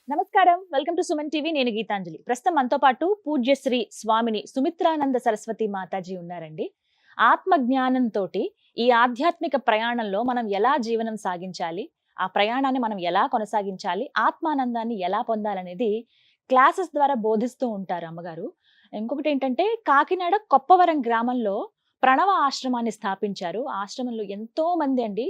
నమస్కారం, welcome to Suman TV. నేను గీతాంజలి. ప్రస్తుతం మనతో పాటు పూజ్యశ్రీ స్వామిని సుమిత్రానంద సరస్వతి మాతాజీ ఉన్నారండి. ఆత్మ జ్ఞానంతోటి ఈ ఆధ్యాత్మిక ప్రయాణంలో మనం ఎలా జీవనం సాగించాలి, ఆ ప్రయాణాన్ని మనం ఎలా కొనసాగించాలి, ఆత్మానందాన్ని ఎలా పొందాలనేది క్లాసెస్ ద్వారా బోధిస్తూ ఉంటారు అమ్మగారు. ఇంకొకటి ఏంటంటే, కాకినాడ కొప్పవరం గ్రామంలో ప్రణవ ఆశ్రమాన్ని స్థాపించారు. ఆ ఆశ్రమంలో ఎంతో మంది అండి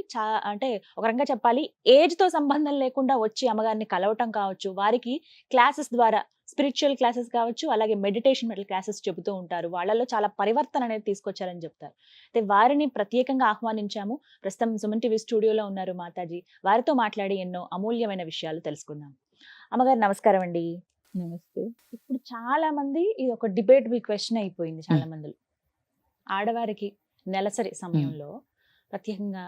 అంటే ఒక రకంగా చెప్పాలి, ఏజ్ తో సంబంధం లేకుండా వచ్చి అమ్మగారిని కలవటం కావచ్చు, వారికి క్లాసెస్ ద్వారా స్పిరిచువల్ క్లాసెస్ కావచ్చు, అలాగే మెడిటేషన్ మెటల్ క్లాసెస్ చెబుతూ ఉంటారు. వాళ్ళలో చాలా పరివర్తన అనేది తీసుకొచ్చారని చెప్తారు. అయితే వారిని ప్రత్యేకంగా ఆహ్వానించాము. ప్రస్తుతం సుమన్ టీవీ స్టూడియోలో ఉన్నారు మాతాజీ. వారితో మాట్లాడి ఎన్నో అమూల్యమైన విషయాలు తెలుసుకుందాం. అమ్మగారు నమస్కారం అండి. నమస్తే. ఇప్పుడు చాలా మంది ఇది ఒక డిబేటబుల్ క్వశ్చన్ అయిపోయింది హ్మ్. చాలా మందిలో. ఆడవారికి నెలసరి సమయంలో ప్రత్యేకంగా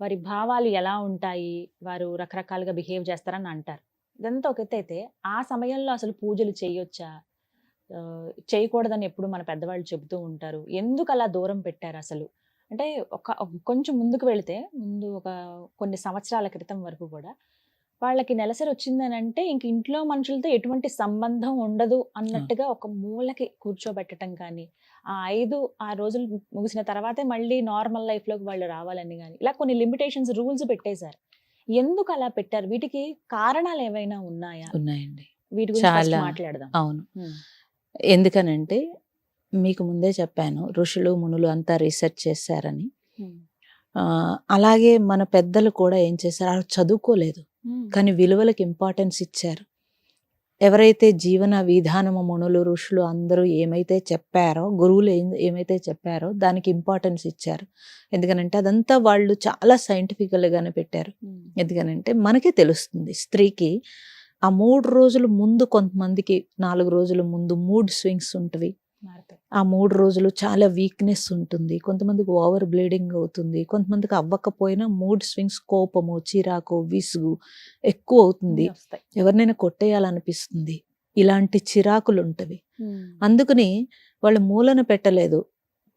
వారి భావాలు ఎలా ఉంటాయి, వారు రకరకాలుగా బిహేవ్ చేస్తారని అంటారు. ఇదంతా ఒక ఎత్తు అయితే, ఆ సమయంలో అసలు పూజలు చేయొచ్చా? చేయకూడదని ఎప్పుడు మన పెద్దవాళ్ళు చెబుతూ ఉంటారు. ఎందుకు అలా దూరం పెట్టారు అసలు? అంటే కొంచెం ముందుకు వెళితే, ముందు ఒక కొన్ని సంవత్సరాల క్రితం వరకు కూడా వాళ్ళకి నెలసరి వచ్చిందనంటే ఇంక ఇంట్లో మనుషులతో ఎటువంటి సంబంధం ఉండదు అన్నట్టుగా ఒక మూలకి కూర్చోబెట్టడం కానీ, ఆ 6 రోజులు ముగిసిన తర్వాతే మళ్ళీ నార్మల్ లైఫ్‌లోకి వాళ్ళు రావాలని గాని, ఇలా కొన్ని లిమిటేషన్స్, రూల్స్ పెట్టేశారు. ఎందుకు అలా పెట్టారు? వీటికి కారణాలేవైనా ఉన్నాయా? ఉన్నాయండి. వీటి గురించి ఫస్ట్ చాలా. మాట్లాడదాం. అవును. హ్మ్. ఎందుకనంటే మీకు ముందే చెప్పాను. ఋషులు, మునులు అంతా రిసర్చ్ చేశారని. హ్మ్. అలాగే మన పెద్దలు కూడా ఏం చేశారు, ఆళ్ళు చదువుకోలేదు. హ్మ్. కానీ విలువలకి ఇంపార్టెన్స్ ఇచ్చారు. ఎవరైతే జీవన విధానము మునులు, ఋషులు అందరూ ఏమైతే చెప్పారో, గురువులు ఏమైతే చెప్పారో దానికి ఇంపార్టెన్స్ ఇచ్చారు. ఎందుకనంటే అదంతా వాళ్ళు చాలా సైంటిఫికల్‌గానే పెట్టారు. హ్మ్. ఎందుకనంటే మనకే తెలుస్తుంది స్త్రీకి ఆ 3 రోజులు ముందు కొంతమందికి 4 రోజుల ముందు మూడ్ స్వింగ్స్ ఉంటవి. మారుతాయి. ఆ 3 రోజులు చాలా వీక్‌నెస్ ఉంటుంది. కొంతమందికి ఓవర్ బ్లీడింగ్ అవుతుంది. కొంతమందికి అవ్వకపోయినా మూడ్ స్వింగ్స్, కోపము, చిరాకు, విసుగు ఎక్కువ అవుతుంది. అన్నీ వస్తాయి. ఎవరినైనా కొట్టేయాలనిపిస్తుంది. ఇలాంటి చిరాకులుంటవి. హ్మ్. అందుకని వాళ్ళు మూలన పెట్టలేదు.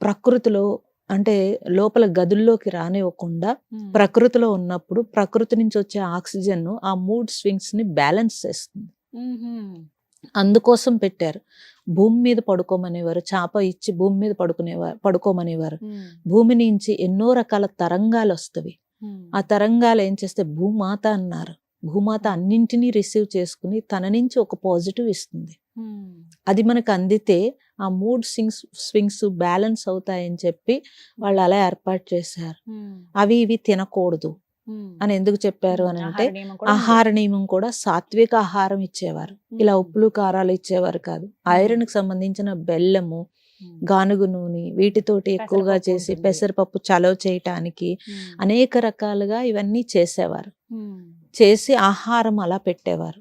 ప్రకృతిలో అంటే లోపల గదుల్లోకి రానివ్వకుండా హ్మ్. ప్రకృతిలో ఉన్నప్పుడు ప్రకృతి నుంచి వచ్చే ఆక్సిజన్ ఆ మూడ్ స్వింగ్స్‌ని బ్యాలెన్స్ చేస్తుంది. హుహు. అందుకోసం పెట్టారు. భూమి మీద పడుకోమనేవారు. చాప ఇచ్చి భూమి మీద పడుకోమనేవారు. హ్మ్. భూమి నుంచి ఎన్నో రకాల తరంగాలొస్తవి. హ్మ్. ఆ తరంగాలు ఏం చేస్తే భూమాత అన్నారు. భూమాత అన్నింటినీ రిసీవ్ చేసుకుని తన నుంచి ఒక పాజిటివ్ ఇస్తుంది. హ్మ్. అది మనకు అందితే ఆ మూడ్ స్వింగ్స్ బ్యాలెన్స్ అవుతాయని చెప్పి వాళ్ళు అలా ఏర్పాటు చేశారు. హ్మ్. అవి ఇవి తినకూడదు హ్మ్. అని ఎందుకు చెప్పారు అని అంటే, ఆహార నియమం కూడా ఉంది. ఆహార నియమం కూడా సాత్విక ఆహారం ఇచ్చేవారు. ఇలా హ్మ్. ఉప్పులు కారాలు ఇచ్చేవారు కాదు. ఐరన్‌కి సంబంధించిన బెల్లము, హ్మ్. గానుగ నూనె వీటితోటి ఎక్కువగా పెసరపప్పు చేసి ఉంటుంది. పెసరపప్పు చలవ చేయటానికి హ్మ్. అనేక రకాలుగా ఇవన్నీ చేసేవారు. హ్మ్. చేసి ఆహారం అలా పెట్టేవారు.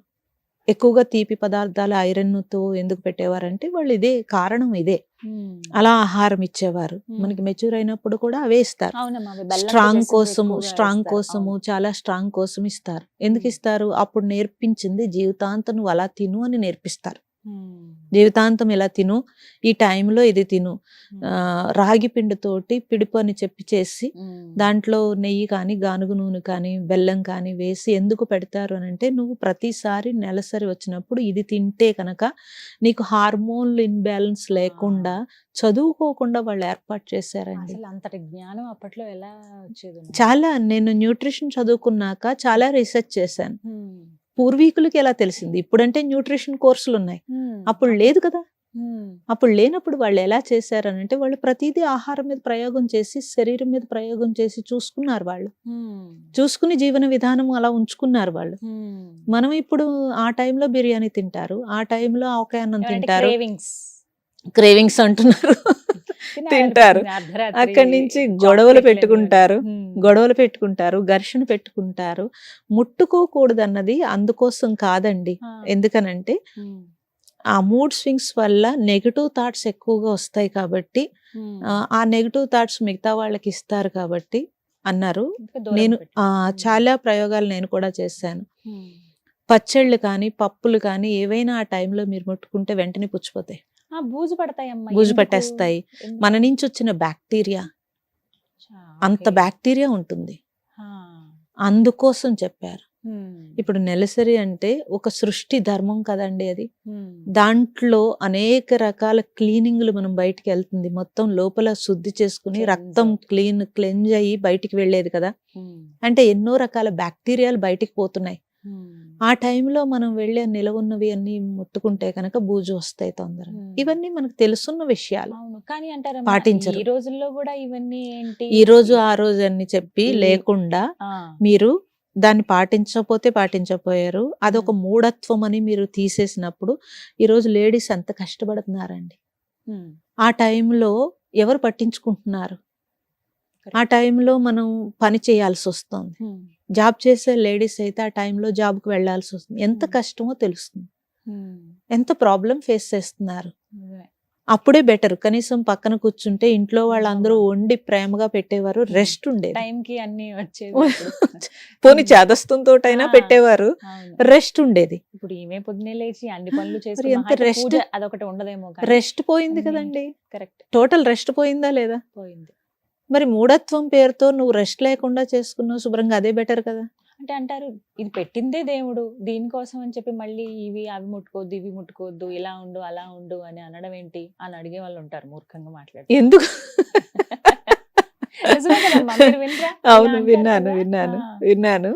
ఎక్కువగా తీపి పదార్థాలు ఐరన్‌తో ఎందుకు పెట్టేవారంటే వాళ్ళు ఇదే కారణం ఇదే. హ్మ్. అలా ఆహారం ఇచ్చేవారు. హ్మ్. మనకి మెచ్యూర్ అయినప్పుడు కూడా అవే ఇస్తారు. అవునమ్మా. అవి బెల్లంతో స్ట్రాంగ్ చేసినవి కోసము, ఎక్కువగా స్ట్రాంగ్ ఇస్తారు. కోసము, అవును. చాలా స్ట్రాంగ్ కోసం ఇస్తారు. ఎందుకు ఇస్తారు? అప్పుడు నేర్పించింది జీవితాంతం నువ్వు అలా తిను అని నేర్పిస్తారు. హ్మ్. జీవితాంతం ఇలా తిను, ఈ టైంలో ఇది తిను. హ్మ్. రాగి పిండితోటి పిడిపు అని చెప్పి చేసి హ్మ్. దాంట్లో నెయ్యి కానీ, గానుగ నూనె కానీ, బెల్లం కానీ వేసి ఎందుకు పెడతారు అనంటే, నువ్వు ప్రతిసారి నెలసరి వచ్చినప్పుడు ఇది తింటే కనుక నీకు హార్మోన్‌లు ఇన్‌బాలెన్స్ లేకుండా చదువుకోకుండా వాళ్ళు ఏర్పాటు చేశారండి. అసలు అంతటి జ్ఞానం అప్పట్లో ఎలా వచ్చేది? చాలా నేను న్యూట్రిషన్ చదువుకున్నాక చాలా రీసెర్చ్ చేశాను. హ్మ్. పూర్వీకులకి ఎలా తెలిసింది? ఇప్పుడంటే న్యూట్రిషన్ కోర్సులున్నాయి. హ్మ్. అప్పుడు లేదు కదా! హ్మ్. అప్పుడు లేనప్పుడు వాళ్ళు ఎలా చేశారనంటే, వాళ్ళు ప్రతీదీ ఆహారం మీద ప్రయోగం చేసి, శరీరం మీద ప్రయోగం చేసి చూసుకున్నారు వాళ్ళు. హ్మ్. చూసుకుని జీవన విధానం అలా ఉంచుకున్నారు వాళ్ళు. హ్మ్. మనం ఇప్పుడు ఆ టైంలో బిర్యానీ తింటారు. ఆ టైంలో ఆవకాయ అన్నం ఏమంటే తింటారు. క్రేవింగ్స్. క్రేవింగ్స్ అంటున్నారు. తింటారు. తినాలనిపిస్తుంది అర్ధరాత్రి అక్కడి నుంచి గొడవలు చాక్లెట్లని ఇవన్నీ. పెట్టుకుంటారు. హ్మ్. గొడవలు పెట్టుకుంటారు. ఘర్షణ పెట్టుకుంటారు. ముట్టుకోకూడదన్నది అందుకోసం కాదండి. ఆ. ఎందుకనంటే హ్మ్. ఆ మూడ్ స్వింగ్స్ వల్ల నెగెటివ్ థాట్స్ ఎక్కువగా వస్తాయి కాబట్టి హ్మ్. ఆ నెగెటివ్ థాట్స్ మిగతా వాళ్ళకి ఇస్తారు కాబట్టి అన్నారు. ఇంకా దూరం నేను పెట్టారు. చాలా ప్రయోగాలు నేను కూడా చేశాను. హ్మ్. పచ్చళ్ళు కానీ, పప్పులు కానీ ఏవైనా ఆ టైంలో మీరు ముట్టుకుంటే వెంటనే పుచ్చిపోతాయి. ఆ! బూజు పడతాయమ్మా. బూజు ఎందుకు? పట్టేస్తాయి. మన నుంచి వచ్చిన బ్యాక్టీరియా చా అంత ఓకే. బ్యాక్టీరియా ఉంటుంది. ఆ! అందుకోసం చెప్పారు. ఇప్పుడు నెలసరి అంటే ఒక సృష్టి ధర్మం కదండి అది. దాంట్లో అనేక రకాల క్లీనింగ్లు మనం బయటికి వెళ్తుంది, మొత్తం లోపల శుద్ధి చేసుకుని Cleanse రక్తం అవుతుంది. క్లెంజ్ అయ్యి బయటికి వెళ్ళేది కదా. అంటే ఎన్నో రకాల బ్యాక్టీరియాలు బయటికి పోతున్నాయి. ఆ టైంలో మనం వెళ్ళి ఆ నిలవున్నవి అన్ని ముట్టుకుంటే కనుక బూజు వస్తాయి తొందరగా. ఇవన్నీ మనకు తెలుసున్న విషయాలు, అవును. కానీ అంటారా పాటించరు. ఈ రోజుల్లో కూడా ఇవన్నీ ఏంటి? ఈ రోజు ఆ రోజు అని చెప్పి ఈ- లేకుండా ఆ, మీరు దాన్ని పాటించకపోయారు. అదొక మూఢత్వం అని మీరు తీసేసినప్పుడు ఈరోజు లేడీస్ ఎంత కష్టపడుతున్నారండి. ఉమ్, ఆ టైంలో ఎవరు పట్టించుకుంటున్నారు? ఆ టైంలో మనం పని చేయాల్సి వస్తుంది. ఉమ్, జాబ్ చేసే లేడీస్ అయితే ఆ టైంలో జాబ్కి వెళ్ళాల్సి వస్తుంది. ఎంత కష్టమో తెలుస్తుంది, ఉమ్, ఎంత ప్రాబ్లం ఫేస్ చేస్తున్నారు. నిజమే. అప్పుడే బెటర్, కనీసం పక్కన కూర్చుంటే ఇంట్లో వాళ్ళందరూ వండి ప్రేమగా పెట్టేవారు, రెస్ట్ ఉండేది. టైంకి అన్ని వచ్చేవి అప్పుడు. పోని చేదస్తంతోటైనా ఆ. పెట్టేవారు, అవును. రెస్ట్ ఉండేది. ఇప్పుడు ఈమె పొద్దునే లేచి అన్ని పనులు ఎంత చేసుకుని మహా అయితే rest? పూజ అదొకటి ఉండదేమో కానీ రెస్ట్ పోయింది అన్ని- కదండి, కరెక్ట్ టోటల్ రెస్ట్ పోయిందా లేదా? పోయింది. మరి మూఢత్వం పేరుతో నువ్వు రెస్ట్ లేకుండా చేసుకున్నావు శుభ్రంగా, అదే బెటర్ కదా. అంటే అంటారు ఇది పెట్టిందే దేవుడు దీనికోసం అని చెప్పి మళ్ళీ ఇవి అవి ముట్టుకోవద్దు ఇవి ముట్టుకోవద్దు ఇలా ఉండు అలా ఉండు అని అనడం ఏంటి అని అడిగే వాళ్ళు ఉంటారు మూర్ఖంగా మాట్లాడి. ఎందుకు? నిజమే కదమ్మా, మీరు వినరా? ఇలా అవును, అంటారు విన్నాను కదా. విన్నాను ఆ. విన్నాను.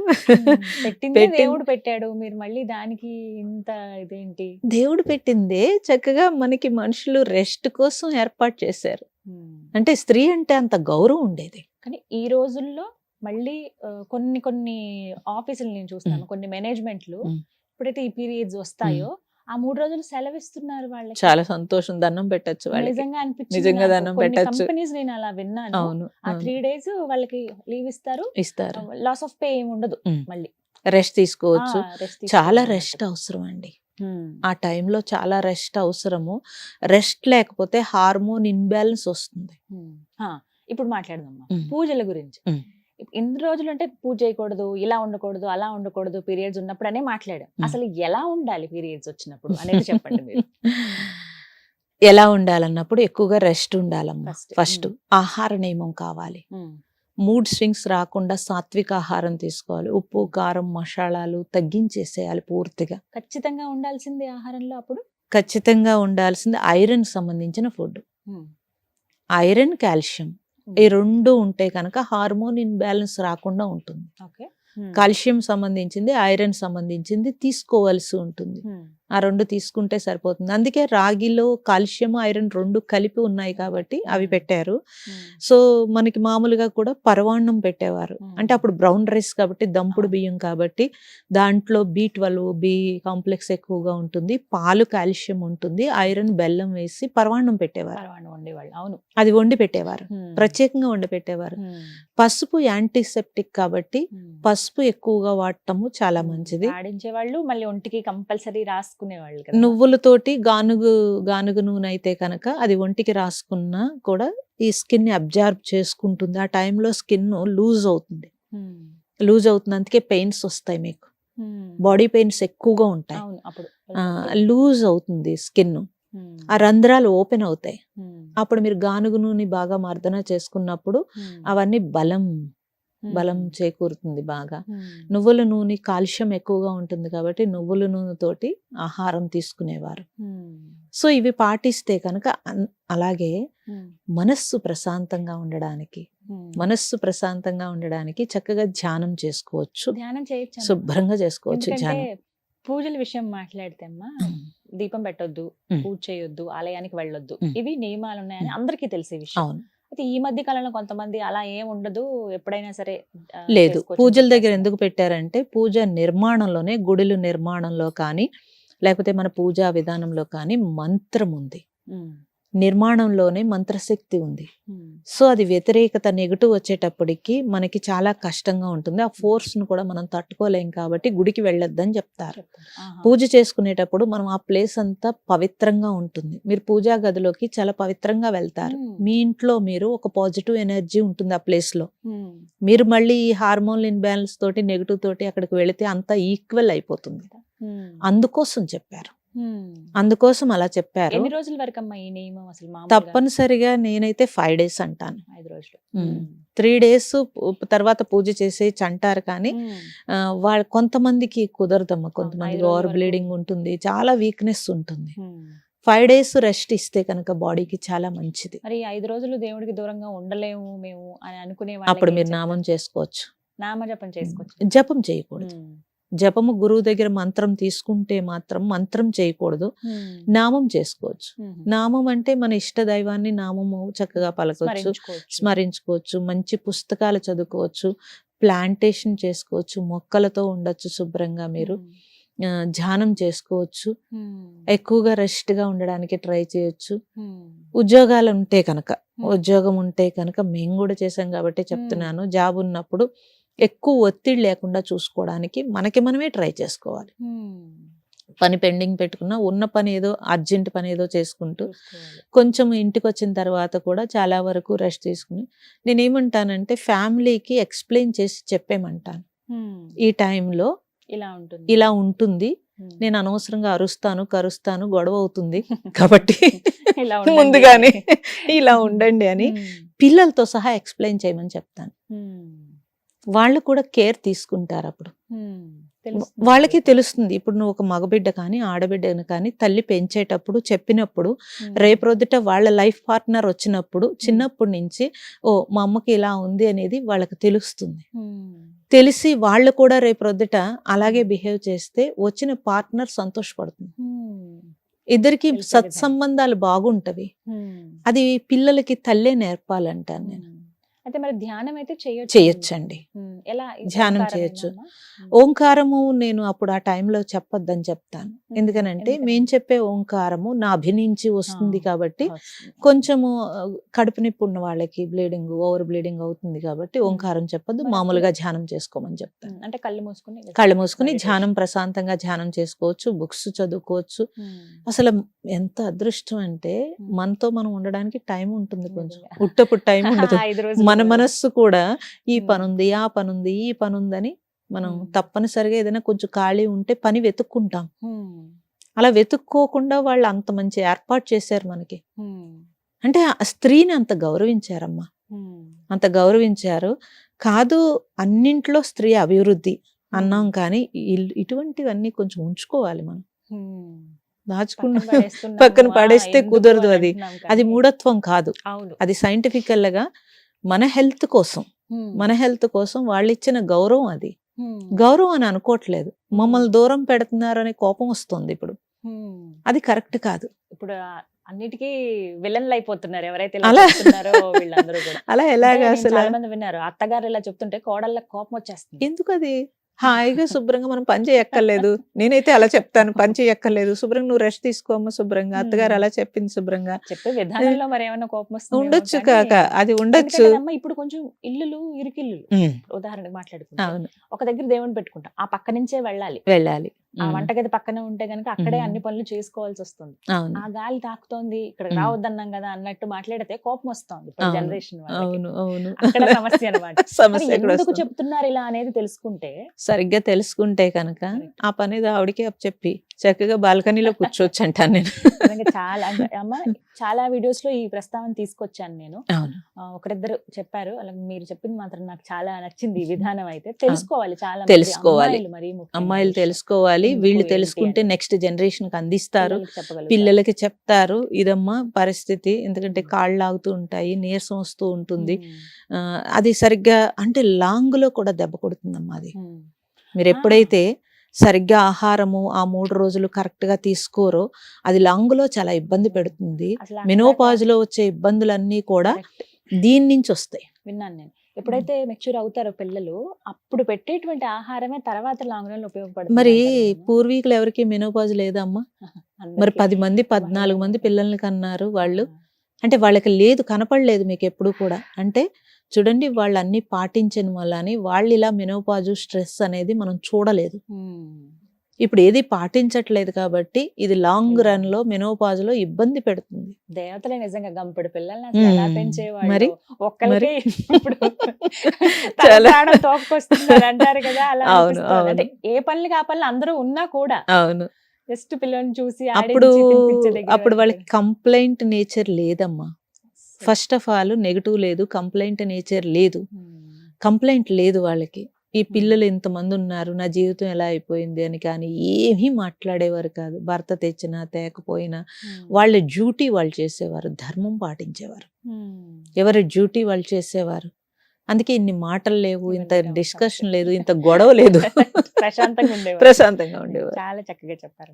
పెట్టిందే దేవుడు పెట్టాడు మీరు మళ్ళీ దానికి ఇంత ఇదేంటి? దేవుడు పెట్టిందే చక్కగా మనకి మనుషులు రెస్ట్ కోసం ఏర్పాటు చేశారు. అంటే స్త్రీ అంటే అంత గౌరవం ఉండేది. కానీ ఈ రోజుల్లో మళ్ళీ కొన్ని కొన్ని ఆఫీసులు నేను చూస్తాను, కొన్ని మేనేజ్మెంట్లు మ్మ్. ఎప్పుడైతే ఈ పీరియడ్స్ వస్తాయో ఆ 3 రోజులు సెలవిస్తున్నారు వాళ్ళకి. చాలా సంతోషం, దండం పెట్టచ్చు వాళ్ళకి. నిజంగా అనిపించింది నిజంగా నాకు. దండం కొన్ని పెట్టచ్చు. కంపెనీస్ నేను అలా విన్నాను. అవును, ఆ 3 days వాళ్ళకి లీవ్ ఇస్తారు, ఇస్తారు, లాస్ ఆఫ్ పే ఏమి ఉండదు. మ్మ్. మళ్ళీ రెస్ట్ తీసుకోవచ్చు. rest చాలా తీసుకోవాలి రెస్ట్ అవసరం అండి. అన్నట్టు. ఆ టైంలో చాలా రెస్ట్ అవసరము. రెస్ట్ లేకపోతే హార్మోన్ ఇన్బ్యాలెన్స్ వస్తుంది. ఇప్పుడు మాట్లాడదాం మ్మ్. పూజల గురించి. మ్మ్. ఇన్ని రోజులు అంటే పూజ చేయకూడదు, ఇలా ఉండకూడదు, అలా ఉండకూడదు, పీరియడ్స్ ఉన్నప్పుడు అనే మాట్లాడాం. అసలు ఎలా ఉండాలి పీరియడ్స్ వచ్చినప్పుడు అనేది చెప్పండి మీరు. ఎలా ఉండాలన్నప్పుడు ఎక్కువగా రెస్ట్ ఉండాలమ్మా. First. ఫస్ట్ ఆహార నియమం కావాలి. మ్మ్. మూడ్ స్వింగ్స్ రాకుండా సాత్విక ఆహారం తీసుకోవాలి. ఉప్పు కారం మసాలాలు తగ్గించేసేయాలి పూర్తిగా. ఖచ్చితంగా ఉండాల్సింది ఆహారంలో అప్పుడు. ఖచ్చితంగా ఉండాల్సింది ఐరన్ సంబంధించిన ఫుడ్. మ్మ్. ఐరన్ కాల్షియం ఈ రెండు ఉంటే కనుక హార్మోన్ ఇన్బ్యాలెన్స్ రాకుండా ఉంటుంది. ఓకే. కాల్షియం సంబంధించింది ఐరన్ సంబంధించింది తీసుకోవాల్సి ఉంటుంది. ఆ రెండు తీసుకుంటే సరిపోతుంది. అందుకే రాగిలో కాల్షియం ఐరన్ రెండు కలిపి ఉన్నాయి కాబట్టి అవి పెట్టారు. సో మనకి మామూలుగా కూడా పరవాన్నం పెట్టేవారు. అంటే అప్పుడు బ్రౌన్ రైస్ కాబట్టి దంపుడు బియ్యం కాబట్టి దాంట్లో B12 బి కాంప్లెక్స్ ఎక్కువగా ఉంటుంది, పాలు కాల్షియం ఉంటుంది, ఐరన్ బెల్లం వేసి పరవాన్నం పెట్టేవారు. పరవాన్నం వండేవాళ్ళు. అవును. అది వండి పెట్టేవారు, ప్రత్యేకంగా వండి పెట్టేవారు. పసుపు యాంటీసెప్టిక్ కాబట్టి పసుపు ఎక్కువగా వాడటము చాలా మంచిది. ఆడించేవాళ్ళు, మళ్ళీ ఒంటికి కంపల్సరీ రాసుకునేవాళ్ళు కదా. నువ్వులతోటి గానుగ నూనె అయితే కనుక అది ఒంటికి రాసుకున్నా కూడా ఈ స్కిన్ ని అబ్జార్బ్ చేసుకుంటుంది. ఆ టైంలో స్కిన్ లూజ్ అవుతుంది. అందుకే పెయిన్స్ వస్తాయి, మీకు బాడీ పెయిన్స్ ఎక్కువగా ఉంటాయి. అవును. అప్పుడు లూజ్ అవుతుంది స్కిన్, ఆ రంధ్రాలు ఓపెన్ అవుతాయి. అప్పుడు మీరు గానుగ నూనె బాగా మర్దన చేసుకున్నప్పుడు అవన్నీ బలం చేకూరుతుంది బాగా. నువ్వుల నూనె కాల్షియం ఎక్కువగా ఉంటుంది కాబట్టి నువ్వుల నూనెతోటి ఆహారం తీసుకునేవారు. సో ఇవి పాటిస్తే కనుక అలాగే మనస్సు ప్రశాంతంగా ఉండడానికి చక్కగా ధ్యానం చేసుకోవచ్చు, ధ్యానం చేయొచ్చు, శుభ్రంగా చేసుకోవచ్చు ధ్యానం. పూజల విషయం మాట్లాడితే అమ్మా, దీపం పెట్టొద్దు, పూజ చేయొద్దు, ఆలయానికి వెళ్ళొద్దు, ఇవి నియమాలు ఉన్నాయని అందరికీ తెలిసే విషయం. అవును. అయితే ఈ మధ్య కాలంలో కొంతమంది అలా ఏం ఉండదు, ఎప్పుడైనా సరే లేదు. పూజల దగ్గర ఎందుకు పెట్టారంటే పూజ నిర్మాణంలోనే, గుడుల నిర్మాణంలో కానీ లేకపోతే మన పూజా విధానంలో కానీ మంత్రం ఉంది, నిర్మాణంలోనే మంత్రశక్తి ఉంది. సో అది వ్యతిరేకత నెగటివ్ వచ్చేటప్పటికి మనకి చాలా కష్టంగా ఉంటుంది. ఆ ఫోర్స్ ను కూడా మనం తట్టుకోలేం కాబట్టి గుడికి వెళ్ళొద్దని చెప్తారు. పూజ చేసుకునేటప్పుడు మనం ఆ ప్లేస్ అంతా పవిత్రంగా ఉంటుంది. మీరు పూజా గదిలోకి చాలా పవిత్రంగా వెళ్తారు. మీ ఇంట్లో మీరు ఒక పాజిటివ్ ఎనర్జీ ఉంటుంది ఆ ప్లేస్ లో. మీరు మళ్ళీ ఈ హార్మోన్ ఇన్బ్యాలెన్స్ తోటి నెగటివ్ తోటి అక్కడికి వెళితే అంతా ఈక్వల్ అయిపోతుంది. అందుకోసం చెప్పారు. అందుకోసం అలా చెప్పారు. ఎన్ని రోజుల వరకు అమ్మా ఈ నియమం అసలు మామూలుగా? తప్పనిసరిగా నేనైతే 5 days అంటాను. 5 రోజులు. 3 days తర్వాత పూజ చేసేయచ్చు అంటారు కానీ వాళ్ళు కొంతమందికి కుదరదమ్మా. కొంతమందికి 5 ఓవర్ రోజుల వరకు. బ్లీడింగ్ ఉంటుంది, చాలా వీక్నెస్ ఉంటుంది. 5 days రెస్ట్ ఇస్తే కనుక బాడీకి చాలా మంచిది. మరి 5 రోజులు దేవుడికి దూరంగా ఉండలేము మేము అని అనుకునే అప్పుడు వాళ్ళకి మీరు నామం చేసుకోవచ్చు. నామజపం చేసుకోవచ్చు. జపం చేయకూడదు. జపము గురువు దగ్గర మంత్రం తీసుకుంటే మాత్రం మంత్రం చేయకూడదు, నామం చేసుకోవచ్చు. నామం అంటే మన ఇష్ట దైవాన్ని నామము చక్కగా పలకొచ్చు, స్మరించుకోవచ్చు, మంచి పుస్తకాలు చదువుకోవచ్చు, ప్లాంటేషన్ చేసుకోవచ్చు, మొక్కలతో ఉండొచ్చు శుభ్రంగా మీరు, ధ్యానం చేసుకోవచ్చు, ఎక్కువగా రెస్ట్ గా ఉండడానికి ట్రై చేయొచ్చు. ఉద్యోగాలు ఉంటే కనుక, ఉద్యోగం ఉంటే కనుక మేము కూడా చేసాం కాబట్టి చెప్తున్నాను, జాబ్ ఉన్నప్పుడు ఎక్కువ ఒత్తిడి లేకుండా చూసుకోవడానికి మనకి మనమే ట్రై చేసుకోవాలి. పని పెండింగ్ పెట్టుకున్నా ఉన్న పని ఏదో అర్జెంట్ పని ఏదో చేసుకుంటూ కొంచెం ఇంటికి వచ్చిన తర్వాత కూడా చాలా వరకు రెస్ట్ తీసుకుని, నేనేమంటానంటే ఫ్యామిలీకి ఎక్స్ప్లెయిన్ చేసి చెప్పేమంటాను. ఈ టైంలో ఇలా ఉంటుంది, నేను అనవసరంగా అరుస్తాను, కరుస్తాను, గొడవ అవుతుంది కాబట్టి ముందుగానే ఇలా ఉండండి అని పిల్లలతో సహా ఎక్స్ప్లెయిన్ చేయమని చెప్తాను. వాళ్ళు కూడా కేర్ తీసుకుంటారు. అప్పుడు వాళ్ళకి తెలుస్తుంది. ఇప్పుడు నువ్వు ఒక మగబిడ్డ కానీ ఆడబిడ్డను కానీ తల్లి పెంచేటప్పుడు చెప్పినప్పుడు రేపొద్దుట వాళ్ళ లైఫ్ పార్ట్నర్ వచ్చినప్పుడు చిన్నప్పటి నుంచి ఓ మా అమ్మకి ఇలా ఉంది అనేది వాళ్ళకి తెలుస్తుంది. తెలిసి వాళ్ళు కూడా రేపొద్దుట అలాగే బిహేవ్ చేస్తే వచ్చిన పార్ట్నర్ సంతోషపడుతుంది. ఇద్దరికి సత్సంబంధాలు బాగుంటవి. అది పిల్లలకి తల్లే నేర్పాలంటాను నేను. అయితే మరి ధ్యానం అయితే చేయొచ్చండి. ధ్యానం చేయొచ్చు. ఓంకారము నేను అప్పుడు ఆ టైంలో చెప్పొద్దని చెప్తాను. ఎందుకనంటే మేము చెప్పే ఓంకారము నా అభినించి వస్తుంది కాబట్టి కొంచెము కడుపు నొప్పి ఉన్న వాళ్ళకి బ్లీడింగ్, ఓవర్ బ్లీడింగ్ అవుతుంది కాబట్టి ఓంకారం చెప్పొద్దు, మామూలుగా ధ్యానం చేసుకోమని చెప్తాను. అంటే కళ్ళు మూసుకుని ధ్యానం ప్రశాంతంగా ధ్యానం చేసుకోవచ్చు, బుక్స్ చదువుకోవచ్చు. అసలు ఎంత అదృష్టం అంటే మనతో మనం ఉండడానికి టైం ఉంటుంది, కొంచెం ఉట్టప్పుడు టైం ఉండదు. మన మనస్సు కూడా ఈ పనుంది, ఆ పనుంది, ఈ పనుందని మనం తప్పనిసరిగా ఏదైనా కొంచెం ఖాళీ ఉంటే పని వెతుక్కుంటాం. అలా వెతుక్కోకుండా వాళ్ళు అంత మంచి ఏర్పాటు చేశారు మనకి. అంటే ఆ స్త్రీని అంత గౌరవించారమ్మా, అంత గౌరవించారు. కాదు అన్నింట్లో స్త్రీ అభివృద్ధి అన్నాం కానీ ఇటువంటివన్నీ కొంచెం ఉంచుకోవాలి మనం. దాచుకున్న పక్కన పడేస్తే కుదరదు. అది మూఢత్వం కాదు, అది సైంటిఫికల్ గా మన హెల్త్ కోసం వాళ్ళు ఇచ్చిన గౌరవం. అది గౌరవం అని అనుకోవట్లేదు, మమ్మల్ని దూరం పెడుతున్నారనే కోపం వస్తుంది ఇప్పుడు. అది కరెక్ట్ కాదు. ఇప్పుడు అన్నిటికీ విలన్లు అయిపోతున్నారు ఎవరైతే వీళ్ళందరూ కూడా. అలా ఎలాగా అసలు చాలా మంది విన్నారు, అత్తగారు ఇలా చెప్తుంటే కోడళ్ళకి కోపం వచ్చేస్తుంది. ఎందుకు? అది హాయిగా శుభ్రంగా మనం పని చేయక్కర్లేదు. నేనైతే అలా చెప్తాను, పని చేయక్కర్లేదు, శుభ్రంగా నువ్వు రెస్ట్ తీసుకోమ్మా శుభ్రంగా. అత్తగారు అలా చెప్పింది శుభ్రంగా చెప్పే విధానంలో మరి ఏమైనా కోపం వస్తుంది ఉండొచ్చు కాక, అది ఉండొచ్చు. ఇప్పుడు కొంచెం ఇరుకిల్లు ఉదాహరణకు మాట్లాడుకుంటాం, ఒక దగ్గర దేవుని పెట్టుకుంటాం, ఆ పక్క నుంచే వెళ్ళాలి. ఆ వంటగది పక్కనే ఉంటే గనక అక్కడే అన్ని పనులు చేసుకోవాల్సి వస్తుంది. ఆ గాలి తాకుతోంది, ఇక్కడ రావద్దన్నాం కదా అన్నట్టు మాట్లాడితే కోపం వస్తుంది జనరేషన్ అక్కడ సమస్య అనమాట. ఎందుకు చెప్తున్నారు ఇలా అనేది తెలుసుకుంటే, సరిగ్గా తెలుసుకుంటే కనుక ఆ పని ఆవిడకి చెప్పి చక్కగా బాల్కనీలో కూర్చోవచ్చు అంటాను నేను. చాలా చాలా వీడియోస్ లో ఈ ప్రస్తావన తీసుకొచ్చాను నేను. ఒకరిద్దరు చెప్పారు, అలా మీరు చెప్పింది మాత్రం నాకు చాలా నచ్చింది. ఈ విధానం అయితే తెలుసుకోవాలి, చాలా తెలుసుకోవాలి, అమ్మాయిలు తెలుసుకోవాలి. వీళ్ళు తెలుసుకుంటే నెక్స్ట్ జనరేషన్ కి అందిస్తారు, పిల్లలకి చెప్తారు ఇదమ్మా పరిస్థితి. ఎందుకంటే కాళ్ళు లాగుతూ ఉంటాయి, నీరసం వస్తూ ఉంటుంది. అది సరిగ్గా అంటే లాంగ్ లో కూడా దెబ్బ కొడుతుందమ్మా. అది మీరు ఎప్పుడైతే సరిగ్గా ఆహారము ఆ 3 రోజులు కరెక్ట్ గా తీసుకోరో అది లాంగ్ లో చాలా ఇబ్బంది పెడుతుంది. మెనోపాజ్ లో వచ్చే ఇబ్బందులన్నీ కూడా దీని నుంచి వస్తాయి. విన్నాను నేను. ఎప్పుడైతే మెచ్యూర్ అవుతారో పిల్లలు అప్పుడు పెట్టేటువంటి ఆహారమే తర్వాత లాంగ్ రన్ ఉపయోగపడుతుంది. మరి పూర్వీకులు ఎవరికి మెనోపాజ్ లేదమ్మా? మరి 10 మంది 14 మంది పిల్లల్ని కన్నారు వాళ్ళు. అంటే వాళ్ళకి లేదు, కనపడలేదు మీకు ఎప్పుడు కూడా. అంటే చూడండి, వాళ్ళు అన్ని పాటించిన వల్లని వాళ్ళు ఇలా మెనోపాజు స్ట్రెస్ అనేది మనం చూడలేదు. ఇప్పుడు ఏది పాటించట్లేదు కాబట్టి ఇది లాంగ్ రన్ లో మెనోపాజ్ లో ఇబ్బంది పెడుతుంది. దేవతలే నిజంగా గంపెడు పిల్లల్ని ఎలా పెంచేవాళ్ళు. మరి ఒక్కరికి ఇప్పుడు తోపుకొస్తున్నారు అంటారు కదా. అలా ఏ పనులు ఆ పనులు అందరూ ఉన్నా కూడా. అవును, జస్ట్ పిల్లల్ని చూసి అప్పుడు ఆడించి తినిపించే దగ్గర అప్పుడు వరకు వాళ్ళకి కంప్లైంట్ నేచర్ లేదమ్మా. ఫస్ట్ ఆఫ్ ఆల్ నెగటివ్ లేదు, కంప్లైంట్ నేచర్ లేదు. కంప్లైంట్ లేదు వాళ్ళకి. ఈ పిల్లలు ఇంతమంది ఉన్నారు, నా జీవితం ఎలా అయిపోయింది అని కానీ ఏమీ మాట్లాడేవారు కాదు. భర్త తెచ్చినా తేకపోయినా వాళ్ళ డ్యూటీ వాళ్ళు చేసేవారు, ధర్మం పాటించేవారు, ఎవరి డ్యూటీ వాళ్ళు చేసేవారు. అందుకే ఇన్ని మాటలు లేవు, ఇంత డిస్కషన్ లేదు, ఇంత గొడవ లేదు, ప్రశాంతంగా ఉండేవారు. ప్రశాంతంగా ఉండేవారు. చాలా చక్కగా చెప్పారు.